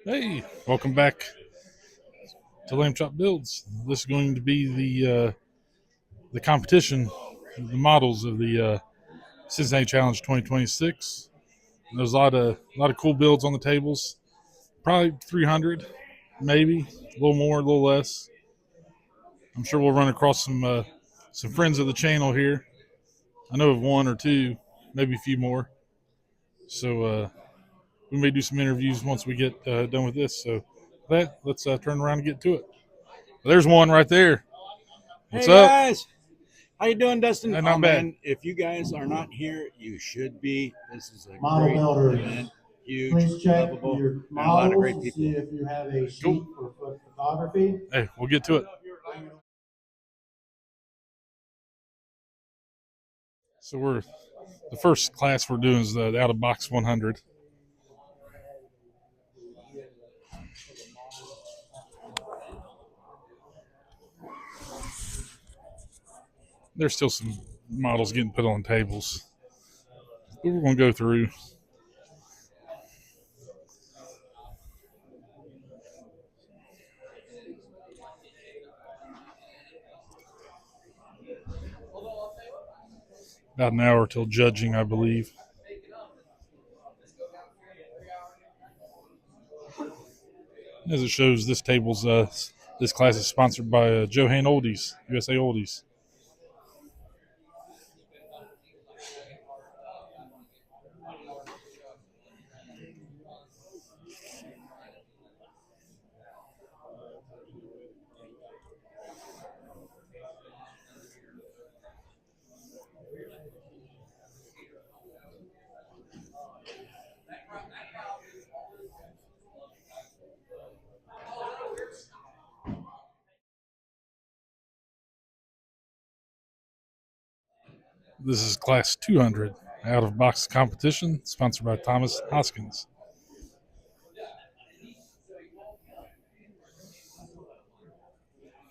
Hey, welcome back to Lamb Chop Builds. This is going to be the competition, the models of the Cincinnati Challenge 2026. There's a lot of cool builds on the tables. Probably 300, maybe a little more, a little less. I'm sure we'll run across some friends of the channel here. I know of one or two, maybe a few more. So we may do some interviews once we get done with this. So with that, let's turn around and get to it. There's one right there. What's Hey up? guys, how you doing, Dustin? Not bad. Man, if you guys are not here, you should be. This is a Model great builders, event, huge, please check lovable, your and a lot of great models to people. see if you have a sheet Cool. for photography. Hey, we'll get to it. So the first class we're doing is the out of box 100. There's still some models getting put on tables, but we're going to go through. About an hour till judging, I believe. As it shows, this class is sponsored by Johan Oldies, USA Oldies. This is class 200 out of box competition, sponsored by Thomas Hoskins.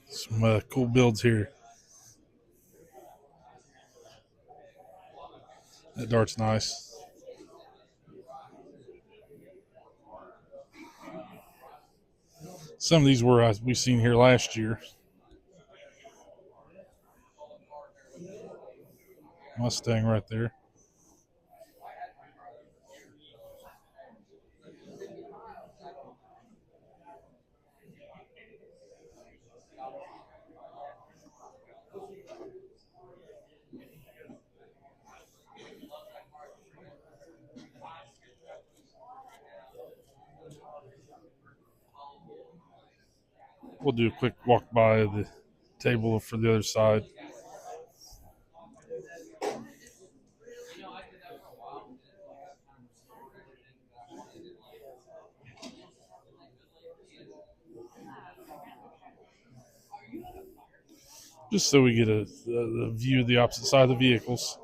Some cool builds here. That dart's nice. Some of these we seen here last year. Mustang right there. We'll do a quick walk by the table for the other side. Just so we get a view of the opposite side of the vehicles.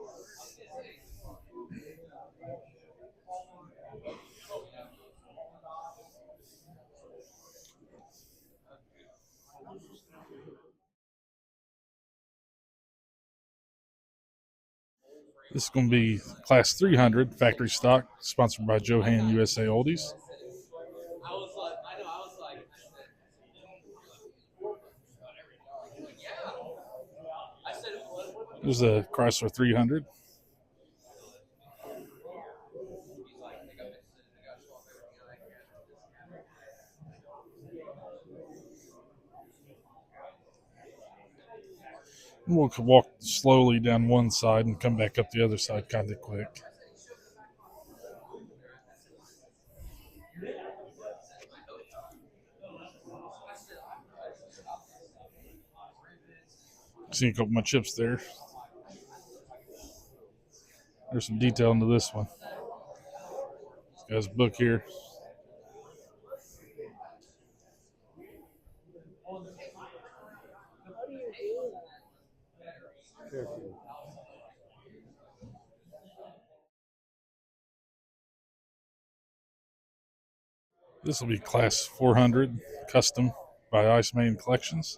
This is going to be Class 300 factory stock, sponsored by Johan USA Oldies. There's a Chrysler 300. We'll walk slowly down one side and come back up the other side kind of quick. See a couple of my chips there. There's some detail into this one. This guy's book here. This will be Class 400 custom by Ice Main Collections.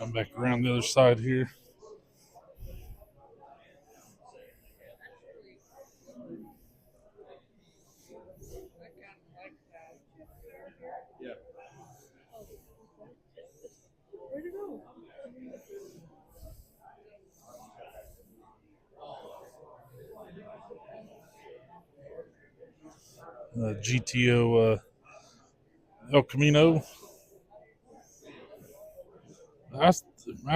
Come back around the other side here. GTO El Camino. I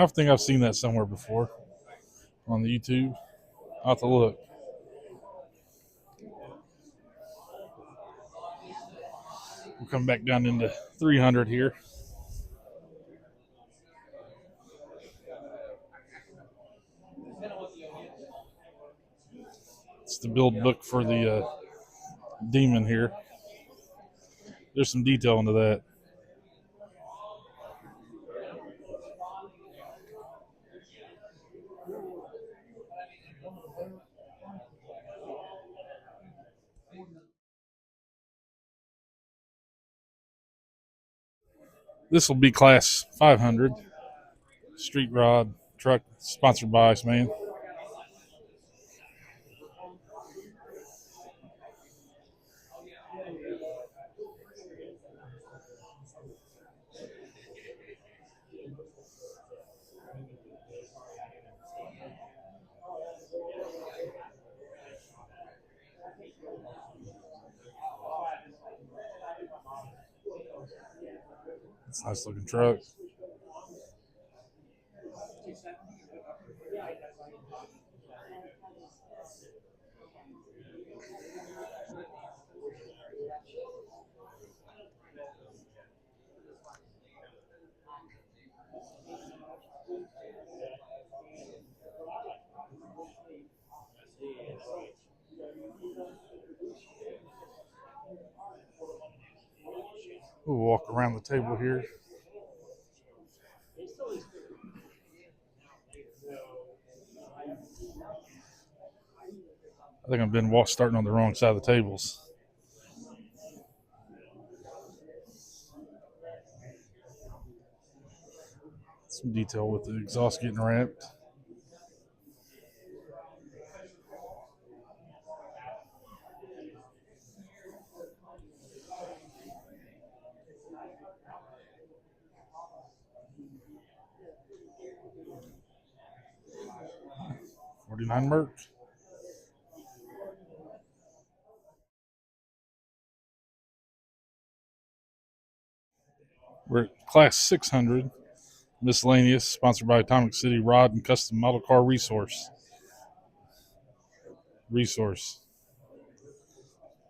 think I've seen that somewhere before on the YouTube. I'll have to look. We'll come back down into 300 here. It's the build book for the Demon here. There's some detail into that. This will be class 500 street rod truck, sponsored by Iceman. It's a nice looking truck. We'll walk around the table here. I think I've been starting on the wrong side of the tables. Some detail with the exhaust getting wrapped. '49 Merc. We're at class 600, miscellaneous, sponsored by Atomic City Rod and Custom Model Car Resource.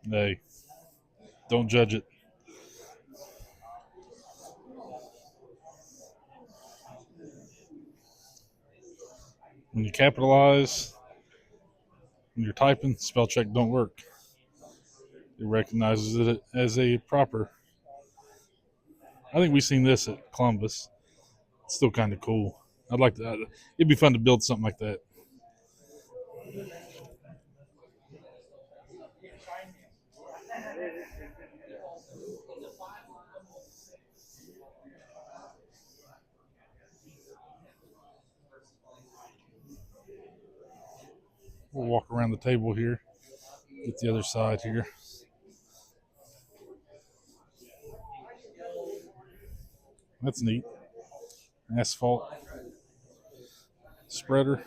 Hey, don't judge it. When you capitalize, when you're typing, spell check don't work. It recognizes it as a proper. I think we've seen this at Columbus. It's still kind of cool. I'd like to. It'd be fun to build something like that. We'll walk around the table here. Get the other side here. That's neat. Asphalt spreader.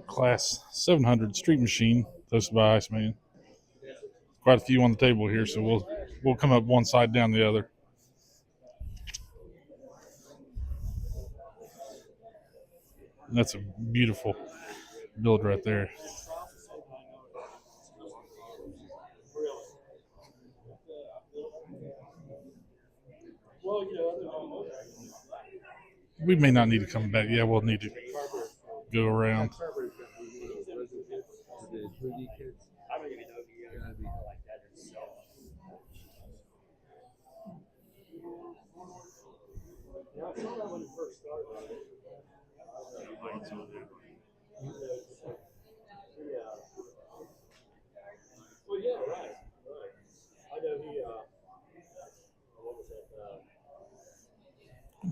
Class 700 street machine, hosted by Iceman. Quite a few on the table here, so we'll come up one side, down the other. And that's a beautiful build right there. We may not need to come back. Yeah, we'll need to go around.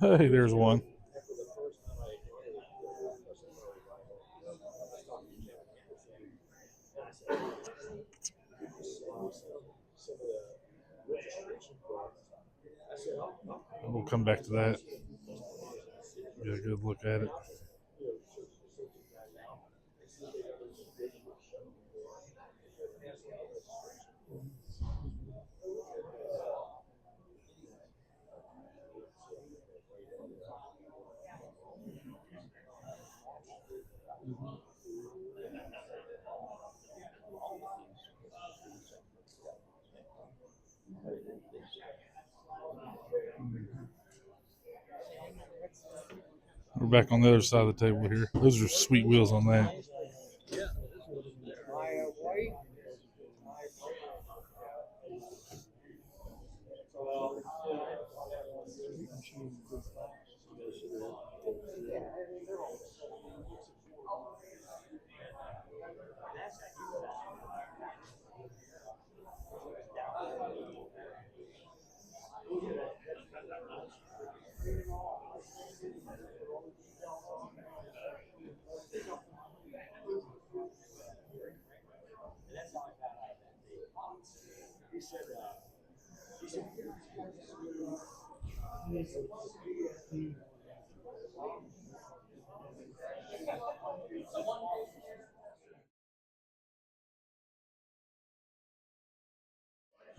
Hey, there's one. We'll come back to that. Get a good look at it. We're back on the other side of the table here. Those are sweet wheels on that.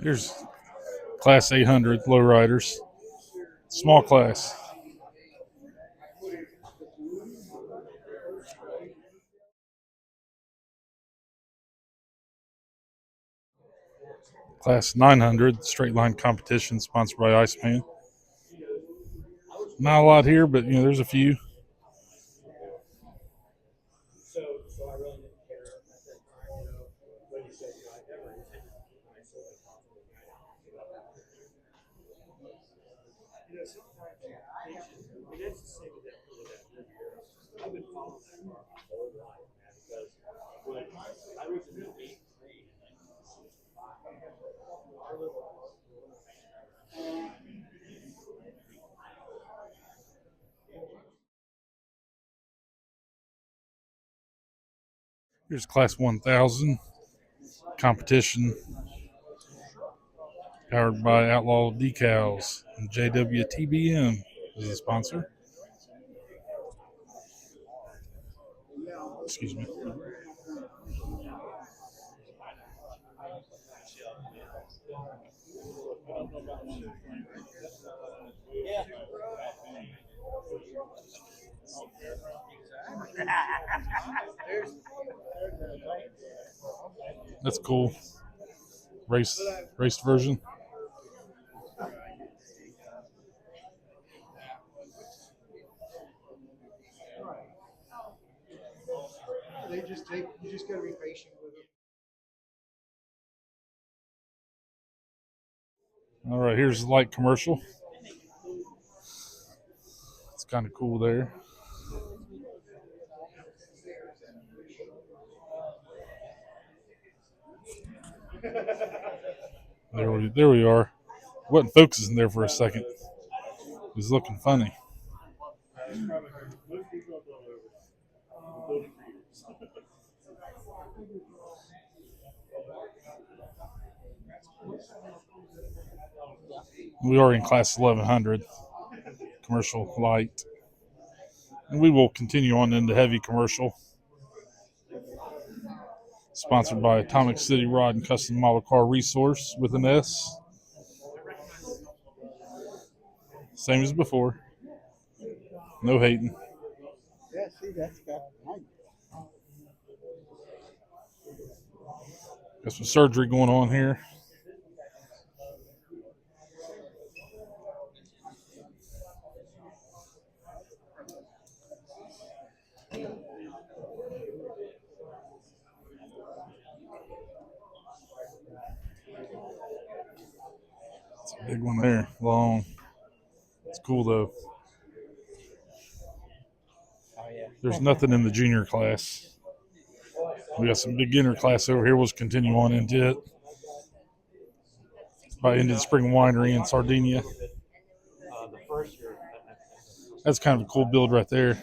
Here's Class 800 lowriders. Small class. Class 900 straight line competition sponsored by Iceman. Not a lot here, but there's a few. Here's Class 1000 competition powered by Outlaw Decals and JWTBM is a sponsor. Excuse me. That's cool. Raced version. You just gotta be patient with them. All right, here's the light commercial. It's kind of cool there. There we are. Wasn't focusing there for a second. It was looking funny. We are in class 1100 commercial light, and we will continue on into heavy commercial. Sponsored by Atomic City Rod and Custom Model Car Resource with an S. Same as before. No hating. Yeah, see, that's got nice. Got some surgery going on here. Big one there, long. It's cool though. There's nothing in the junior class. We got some beginner class over here. We'll just continue on into it. By Indian Spring Winery in Sardinia. That's kind of a cool build right there.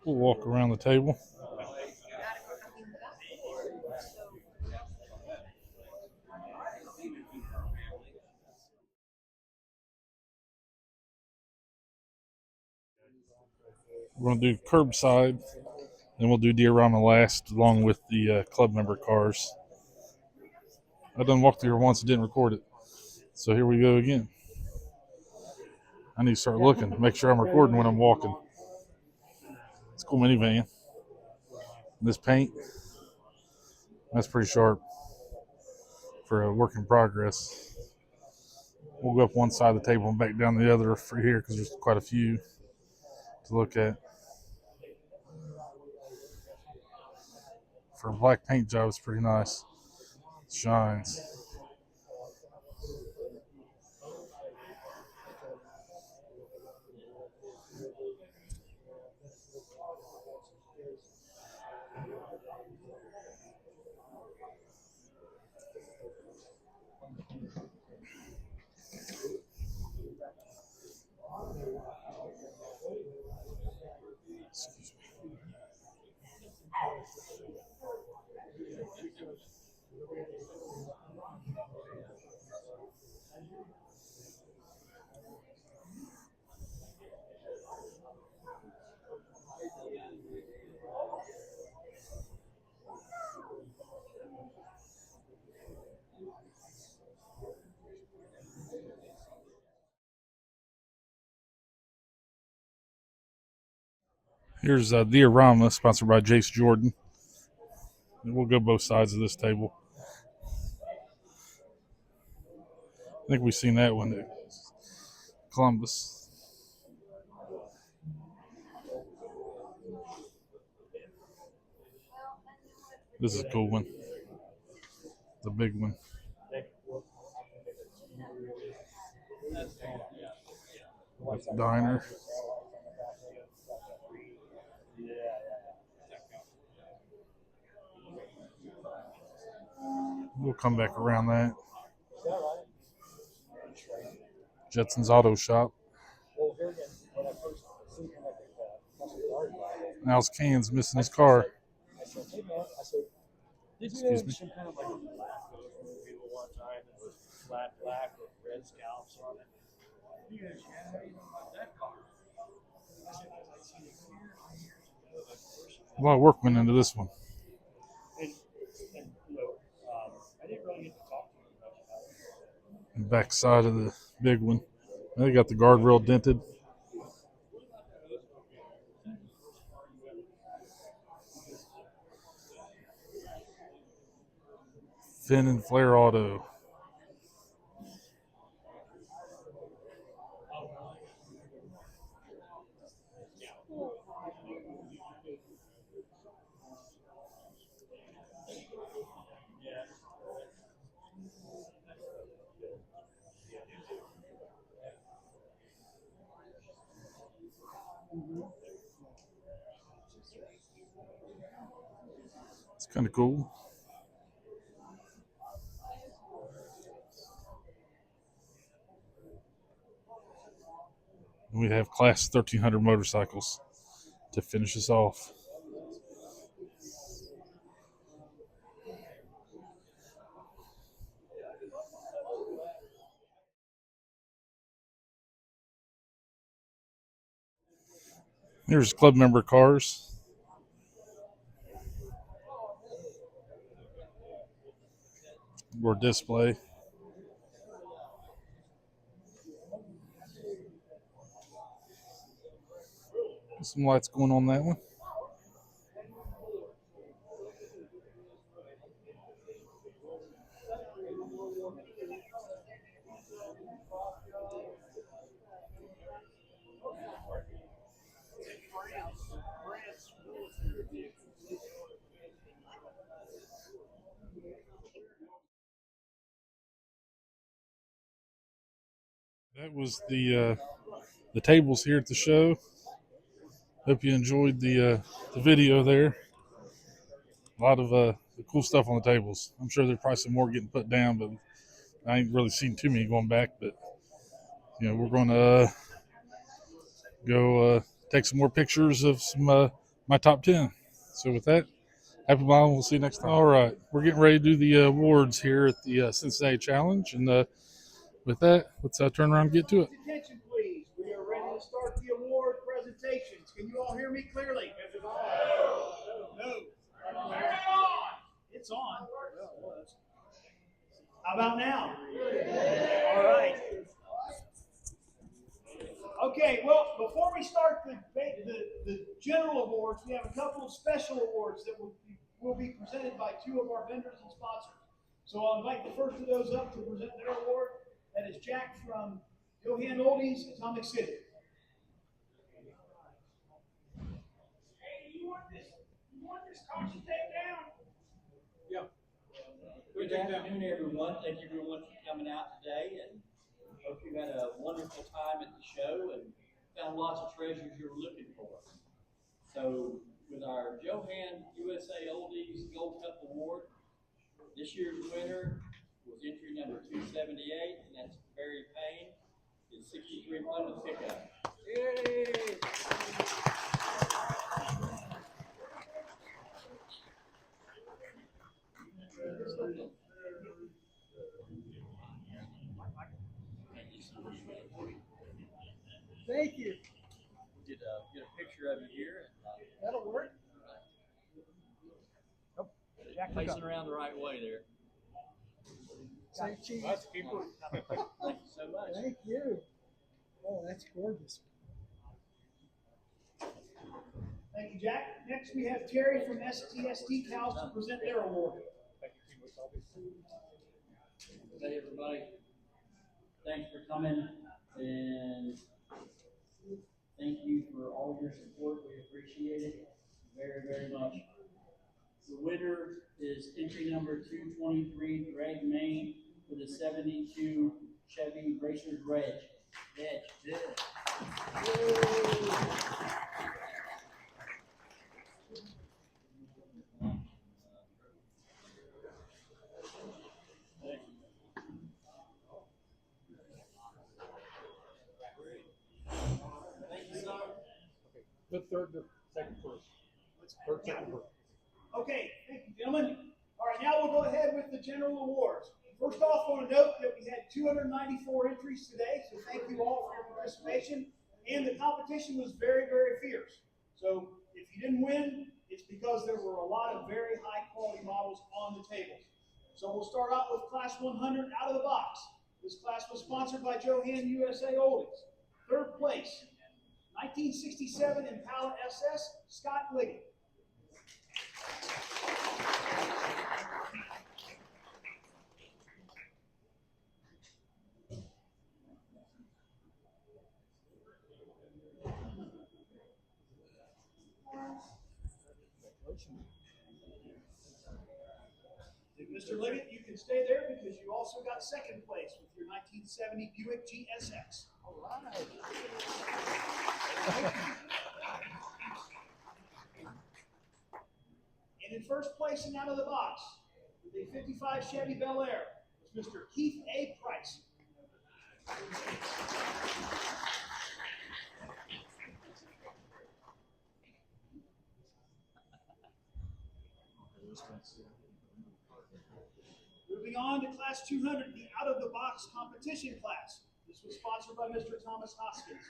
We'll walk around the table. We're going to do curbside, and we'll do diorama last, along with the club member cars. I done walked through here once and didn't record it, so here we go again. I need to start looking, make sure I'm recording when I'm walking. It's a cool minivan. This paint, that's pretty sharp for a work in progress. We'll go up one side of the table and back down the other for here because there's quite a few to look at. For a black paint job, it's pretty nice. It shines. Excuse me. Here's Diorama, sponsored by Jace Jordan. And we'll go both sides of this table. I think we've seen that one at Columbus. This is a cool one. The big one. That's the diner. We'll come back around that. Jetson's Auto Shop. Now's Can's missing his car. Excuse me. A lot of work went into this one. Back side of the big one. They got the guardrail dented. Finn and Flare Auto. It's kind of cool. We have Class 1300 motorcycles to finish us off. Here's club member cars. Or display. Some lights going on that one. That was the tables here at the show. Hope you enjoyed the video there. A lot of cool stuff on the tables. I'm sure there's probably some more getting put down, but I ain't really seen too many going back. But we're going to go take some more pictures of some my top 10. So with that, happy Mile. We'll see you next time. All right, we're getting ready to do the awards here at the Cincinnati Challenge, and with that, let's turn around and get to it. Attention, please. We are ready to start the award presentations. Can you all hear me clearly? No. It's on. How about now? All right. Okay, well, before we start the general awards, we have a couple of special awards that will be presented by two of our vendors and sponsors. So I'll invite the first of those up to present their award. That is Jack from Johan Oldies, Atomic City. Hey, you want this caution tape down? Yeah. Good afternoon, everyone. Thank you everyone for coming out today, and hope you had a wonderful time at the show and found lots of treasures you were looking for. So, with our Johan USA Oldies Gold Cup Award, this year's winner was entry number 278, and that's Barry Payne. His 63 Plymouth pickup. Yay! Thank you. Get a picture of you here. That'll work. Facing around the right way there. Thank you. Thank you so much. Thank you. Oh, that's gorgeous. Thank you, Jack. Next, we have Terry from STST Cows to present their award. Hey, everybody. Thanks for coming, and thank you for all your support. We appreciate it very, very much. The winner is entry number 223, Greg Main, with a 72 Chevy Racers Reg. Yeah. The third to second first. Third, second first. Okay, thank you, gentlemen. All right, now we'll go ahead with the general awards. First off, I want to note that we had 294 entries today, so thank you all for your participation. And the competition was very, very fierce. So if you didn't win, it's because there were a lot of very high quality models on the tables. So we'll start out with Class 100 out of the box. This class was sponsored by Johan USA Oldies. Third place, 1967 Impala SS, Scott Liggett. Mr. Liggett, you can stay there because you also got second place with your 1970 Buick GSX. All right. And in first place and out of the box with a 55 Chevy Bel Air was Mr. Keith A. Price. Moving on to Class 200, the out-of-the-box competition class. This was sponsored by Mr. Thomas Hoskins.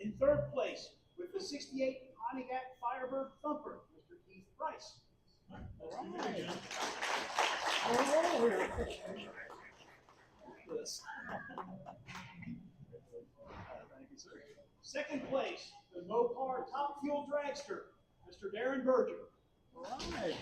In third place, with the 68 Pontiac Firebird Thumper, Mr. Keith Price. All right. Thank you, sir. Second place, the Mopar Top Fuel Dragster, Mr. Darren Berger. All right.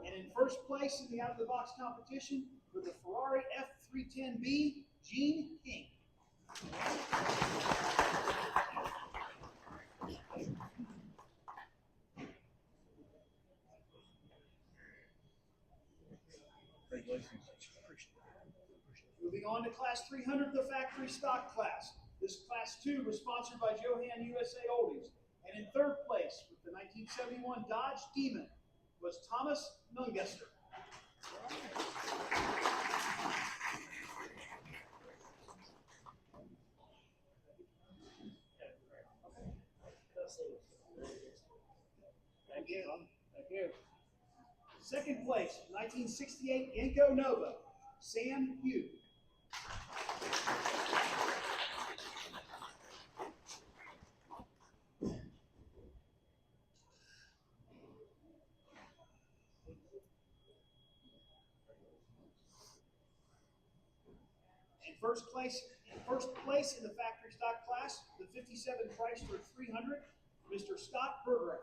And in first place in the out-of-the-box competition with the Ferrari F310B, Gene King. Moving on to Class 300, the factory stock class. This Class 2 was sponsored by Johan USA Holdings. And in third place with the 1971 Dodge Demon was Thomas Nungester. Thank you. Thank you. Second place, 1968 Yenko Nova, Sam Hugh. First place in the factory stock class, the 57 Chrysler 300, Mr. Scott Bergerath.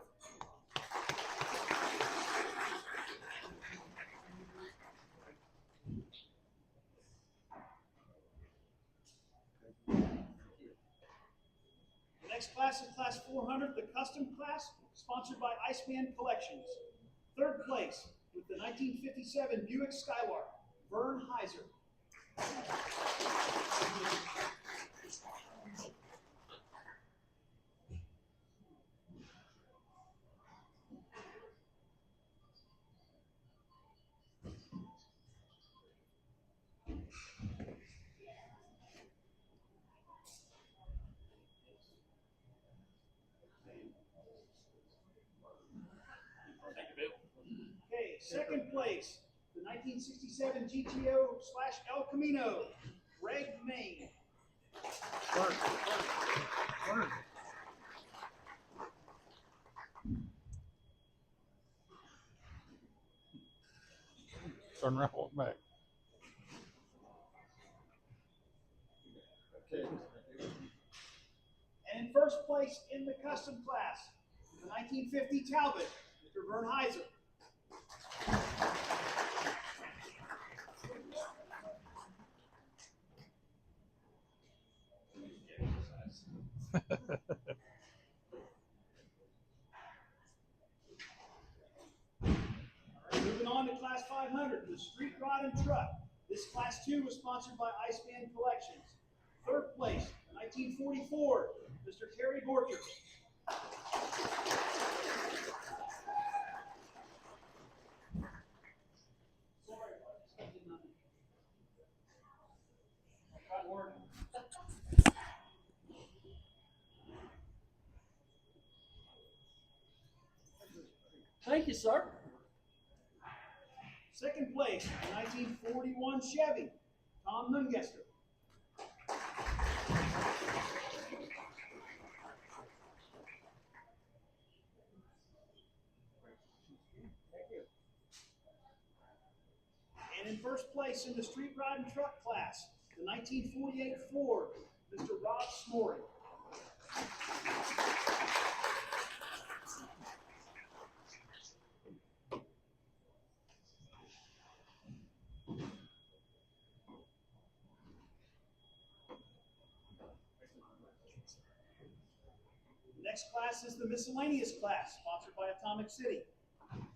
The next class is Class 400, the custom class, sponsored by Iceman Collections. Third place with the 1957 Buick Skylark, Vern Heiser. Okay, second place, the 1967 GTO/El Camino, Greg Main. Turn around, walk back. And in first place in the custom class, the 1950 Talbot, Mr. Vern Heiser. Moving on to Class 500, the Street Rod and Truck. This Class 2 was sponsored by Iceman Collections. Third place, 1944, Mr. Terry Borchers. Thank you, sir. Second place, 1941 Chevy, Tom Nungester. And in first place in the Street Rod and Truck class, the 1948 Ford, Mr. Rob Smory. The next class is the miscellaneous class, sponsored by Atomic City.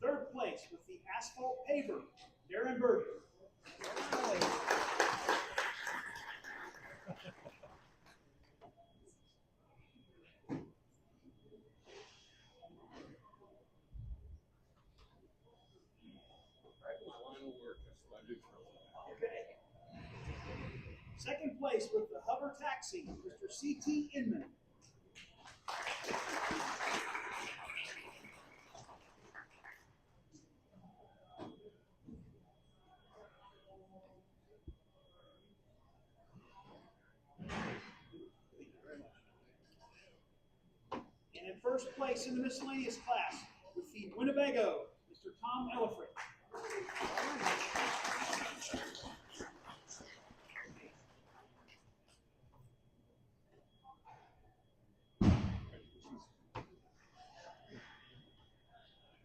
Third place with the asphalt paver, Darren Berger. Okay. Second place with the hover taxi, Mr. C.T. Inman. And in first place in the miscellaneous class with the Winnebago, Mr. Tom Ellifrit.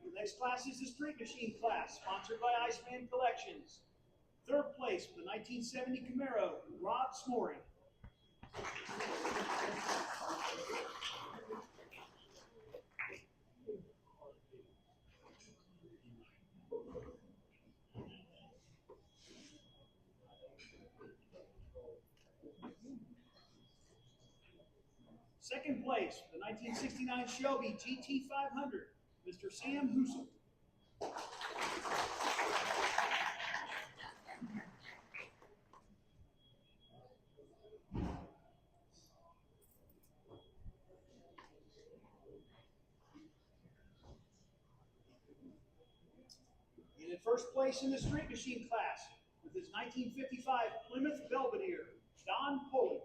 The next class is the Street Machine class, sponsored by Iceman Collections. Third place with the 1970 Camaro, Rob Smory. Second place for the 1969 Shelby GT 500, Mr. Sam Hoosel. And in first place in the street machine class with his 1955 Plymouth Belvedere, Don Poley.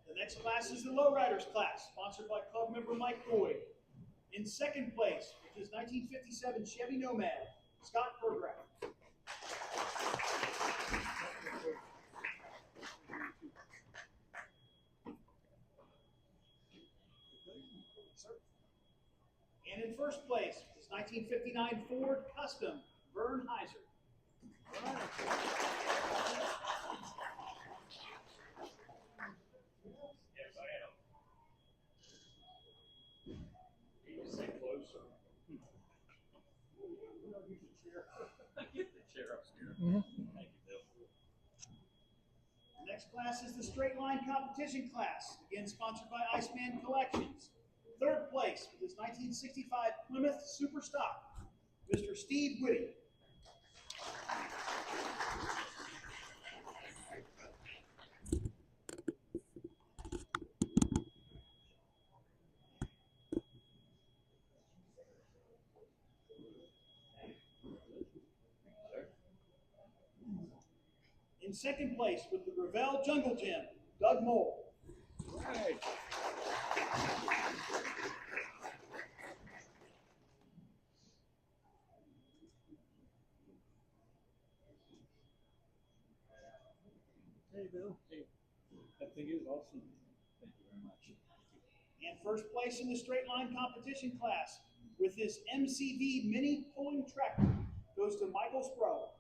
The next class is the Lowriders class, sponsored by club member Mike Boyd. In second place with his 1957 Chevy Nomad, Scott Burgraff. And in first place with his 1959 Ford Custom, Vern Heiser. The next class is the straight line competition class, again sponsored by Iceman Collections. Third place with his 1965 Plymouth Super Stock, Mr. Steve Whitty. In second place with the Gravel Jungle Gym, Doug Mole. Right. Hey, Bill. Hey, that thing is awesome. Thank you very much. And first place in the straight line competition class with his MCV mini pulling tractor goes to Michael Sproul.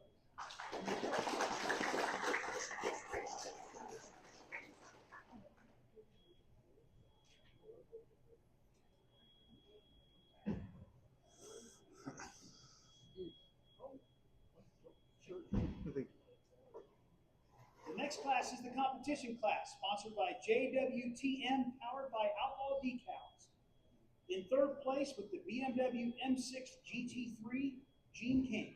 The next class is the competition class, sponsored by JWTM, powered by Outlaw Decals. In third place with the BMW M6 GT3, Gene King.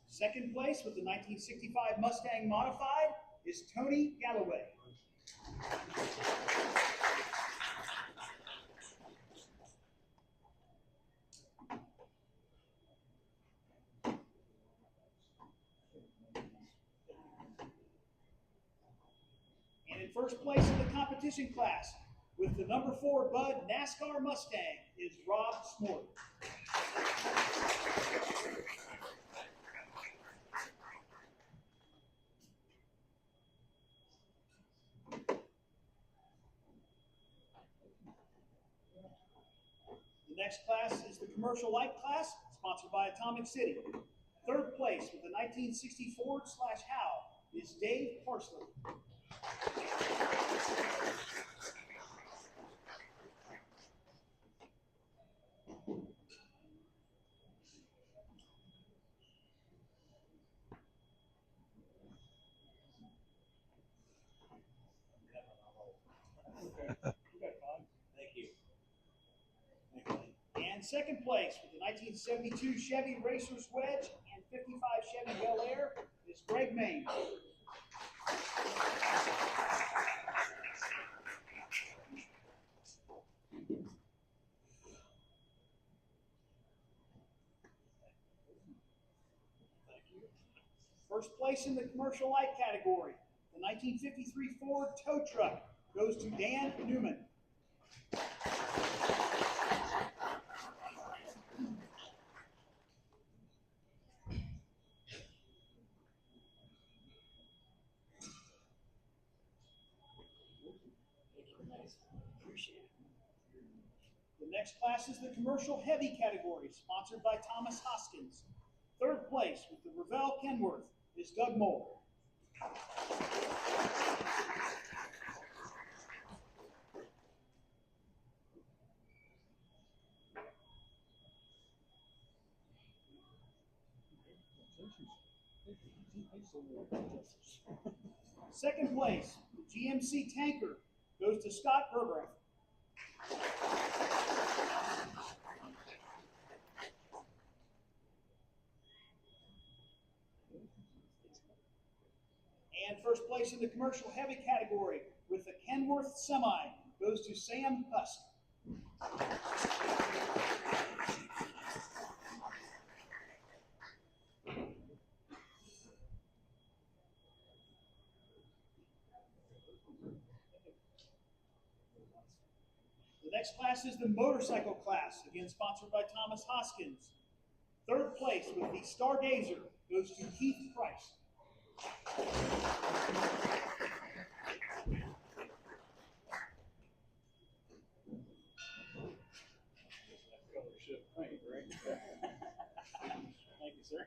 Second place with the 1965 Mustang Modified is Tony Galloway. And in first place in the competition class with the number 4 Bud NASCAR Mustang is Rob Smort. The next class is the commercial light class, sponsored by Atomic City. Third place with the 1960 Ford/Howe is Dave Parsley. Thank you. And second place with the 1972 Chevy Racers Wedge and 55 Chevy Bel Air is Greg Main. First place in the commercial light category, the 1953 Ford tow truck goes to Dan Newman. The next class is the commercial heavy category, sponsored by Thomas Hoskins. Third place with the Revell Kenworth is Doug Moore. Second place, the GMC Tanker goes to Scott Burbrath. And first place in the commercial heavy category with the Kenworth Semi goes to Sam Husk. The next class is the motorcycle class, again sponsored by Thomas Hoskins. Third place with the Stargazer goes to Keith Price. Thank you, sir.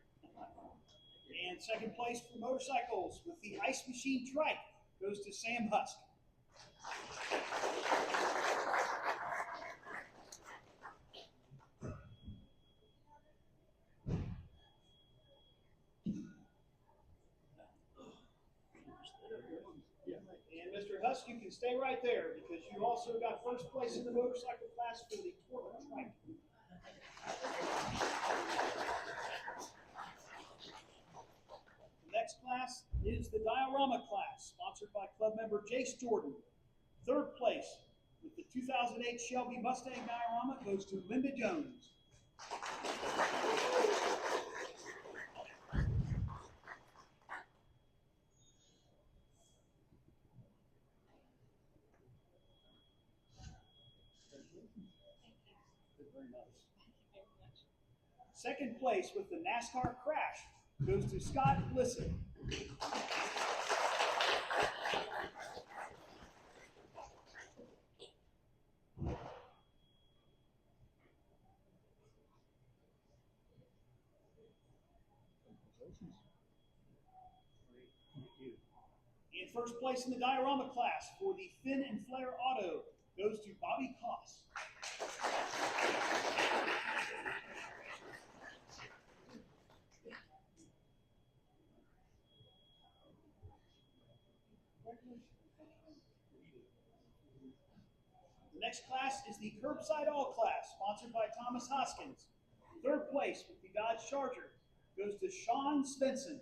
And second place for motorcycles with the Ice Machine Trike goes to Sam Husk. And Mr. Husk, you can stay right there because you also got first place in the motorcycle class for the Torque Trike. The next class is the Diorama class, sponsored by club member Jace Jordan. Third place with the 2008 Shelby Mustang Diorama goes to Linda Jones. Very nice. Second place with the NASCAR Crash goes to Scott Listen. In first place in the Diorama class for the Fin and Flare Auto goes to Bobby Koss. The next class is the Curbside All class, sponsored by Thomas Hoskins. Third place with the Dodge Charger goes to Sean Svensson.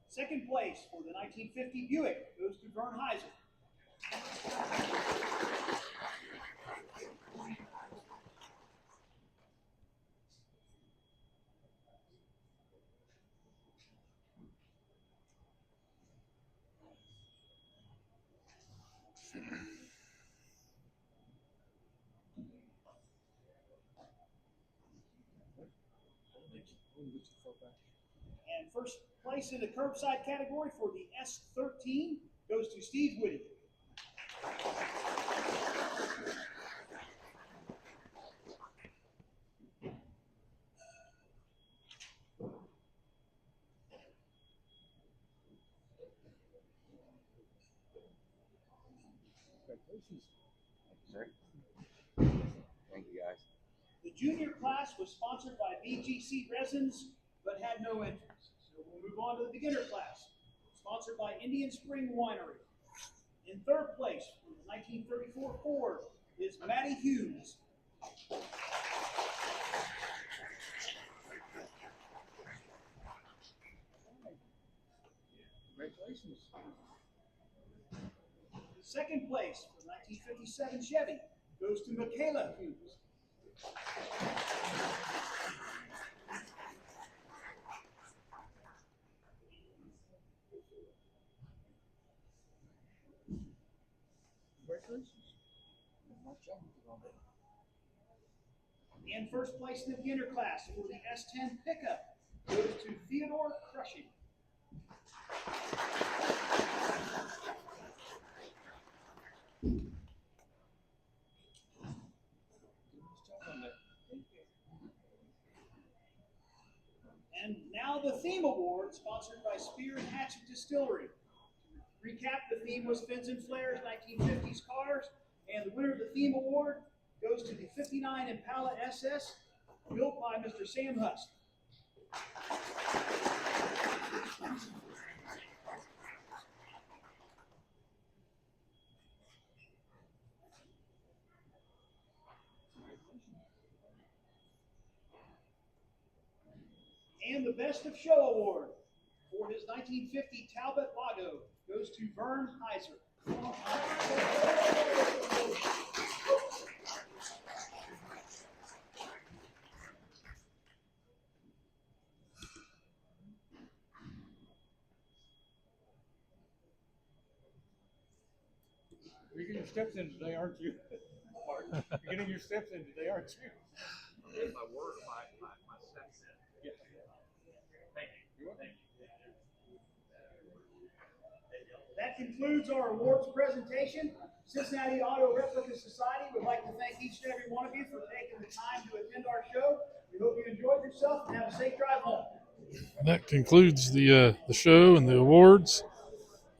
Second place for the 1950 Buick goes to Vern Heiser. And first place in the curbside category for the S13 goes to Steve Whitty. Sir. Thank you, guys. The junior class was sponsored by BGC Resins, but had no entrance. So we'll move on to the beginner class, sponsored by Indian Spring Winery. In third place for the 1934 Ford is Matty Hughes. Congratulations. Second place for the 1957 Chevy goes goes to Michaela Hughes. And first place in the beginner class for the S10 pickup goes to Theodore Crushing. And now the theme award, sponsored by Spear and Hatchet Distillery. Recap, the theme was Fins and Flares 1950s cars, and the winner of the theme award goes to the 59 Impala SS, built by Mr. Sam Hust. And the Best of Show award for his 1950 Talbot Lago goes to Vern Heiser. You're getting your steps in today, aren't you? Martin, you're getting your steps in today, aren't you? My work, my steps in. Yeah. Thank you. You're welcome. That concludes our awards presentation. Cincinnati Auto Replica Society would like to thank each and every one of you for taking the time to attend our show. We hope you enjoyed yourself and have a safe drive home. That concludes the show and the awards.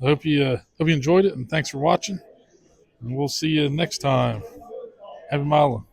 I hope you enjoyed it, and thanks for watching. And we'll see you next time. Happy Miling.